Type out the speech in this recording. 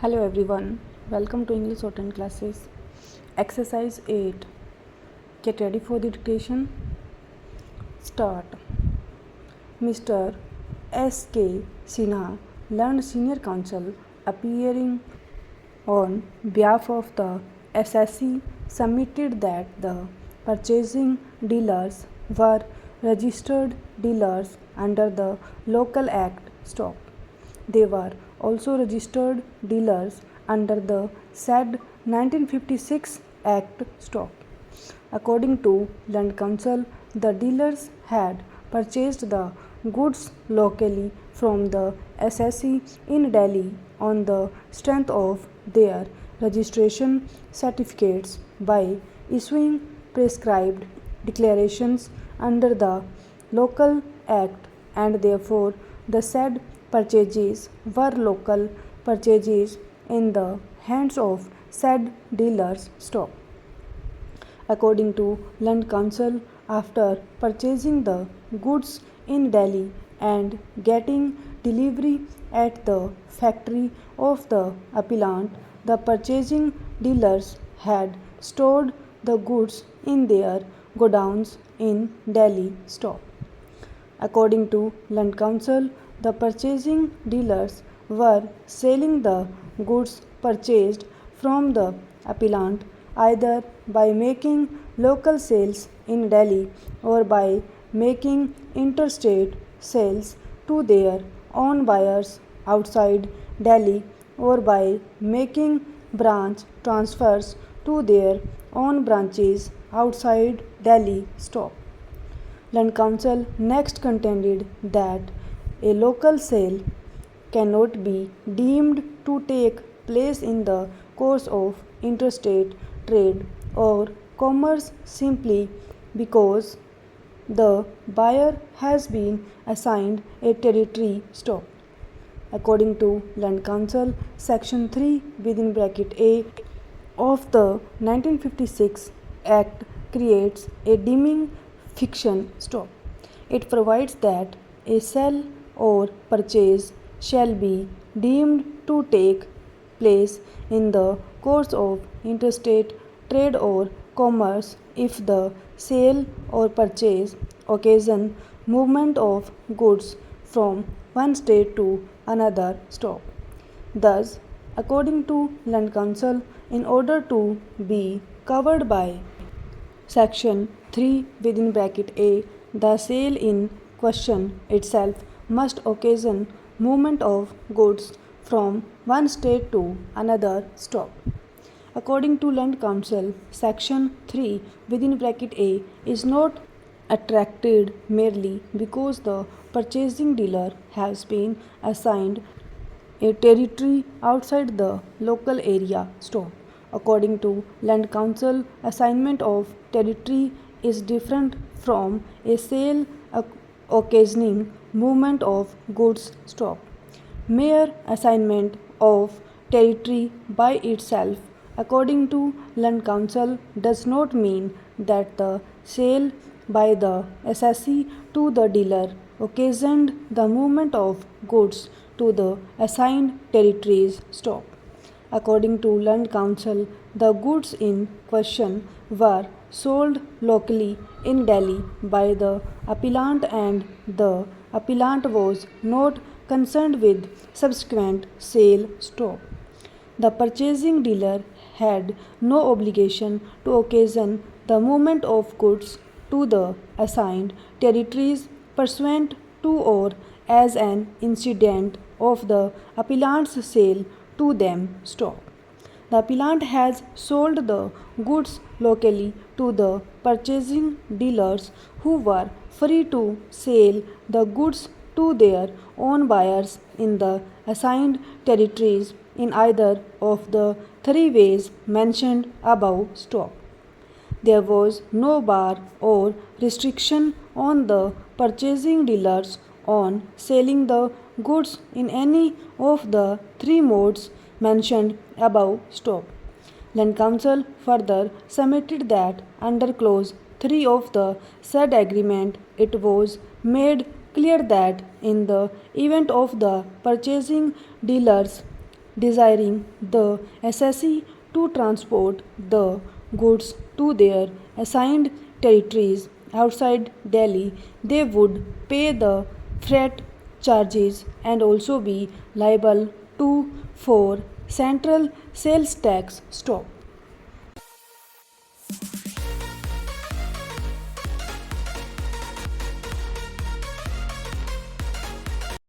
Hello everyone, welcome to English Shorthand classes. Exercise 8. Get ready for the dictation. Start. Mr. S.K. Sinha, learned senior counsel, appearing on behalf of the SSC, submitted that the purchasing dealers were registered dealers under the local act. Stop. They were also registered dealers under the said 1956 Act. Stop. According to Land Council, the dealers had purchased the goods locally from the SSC in Delhi on the strength of their registration certificates by issuing prescribed declarations under the local act, and therefore the said purchases were local purchases in the hands of said dealers. Stop. According to Land Council, after purchasing the goods in Delhi and getting delivery at the factory of the appellant, the purchasing dealers had stored the goods in their godowns in Delhi. Stop. According to Land Council, the purchasing dealers were selling the goods purchased from the appellant either by making local sales in Delhi or by making interstate sales to their own buyers outside Delhi or by making branch transfers to their own branches outside Delhi. Stop. Land Council next contended that a local sale cannot be deemed to take place in the course of interstate trade or commerce simply because the buyer has been assigned a territory. Stop. According to Land Council, Section 3 within bracket A of the 1956 Act creates a deeming fiction. Stop. It provides that a sale or purchase shall be deemed to take place in the course of interstate trade or commerce if the sale or purchase occasion movement of goods from one state to another. Stop. Thus, according to Land Council, in order to be covered by Section 3 within bracket A, the sale in question itself must occasion movement of goods from one state to another. Stop. According to Land Council, Section 3 within bracket A is not attracted merely because the purchasing dealer has been assigned a territory outside the local area. Stop. According to Land Council, assignment of territory is different from a sale occasioning movement of goods. Stop. Mere assignment of territory by itself, according to Land Council, does not mean that the sale by the SSC to the dealer occasioned the movement of goods to the assigned territories. Stop. According to Land Council, the goods in question were sold locally in Delhi by the appellant and the appellant was not concerned with subsequent sale. Stop. The purchasing dealer had no obligation to occasion the movement of goods to the assigned territories pursuant to or as an incident of the appellant's sale to them. Stop. The appellant has sold the goods locally to the purchasing dealers who were free to sell the goods to their own buyers in the assigned territories in either of the three ways mentioned above. Stop. There was no bar or restriction on the purchasing dealers on selling the goods in any of the three modes mentioned above. Stop. Land Council further submitted that under clause 3 of the said agreement it was made clear that in the event of the purchasing dealers desiring the SSE to transport the goods to their assigned territories outside Delhi, they would pay the freight charges and also be liable to for central sales tax. Stop.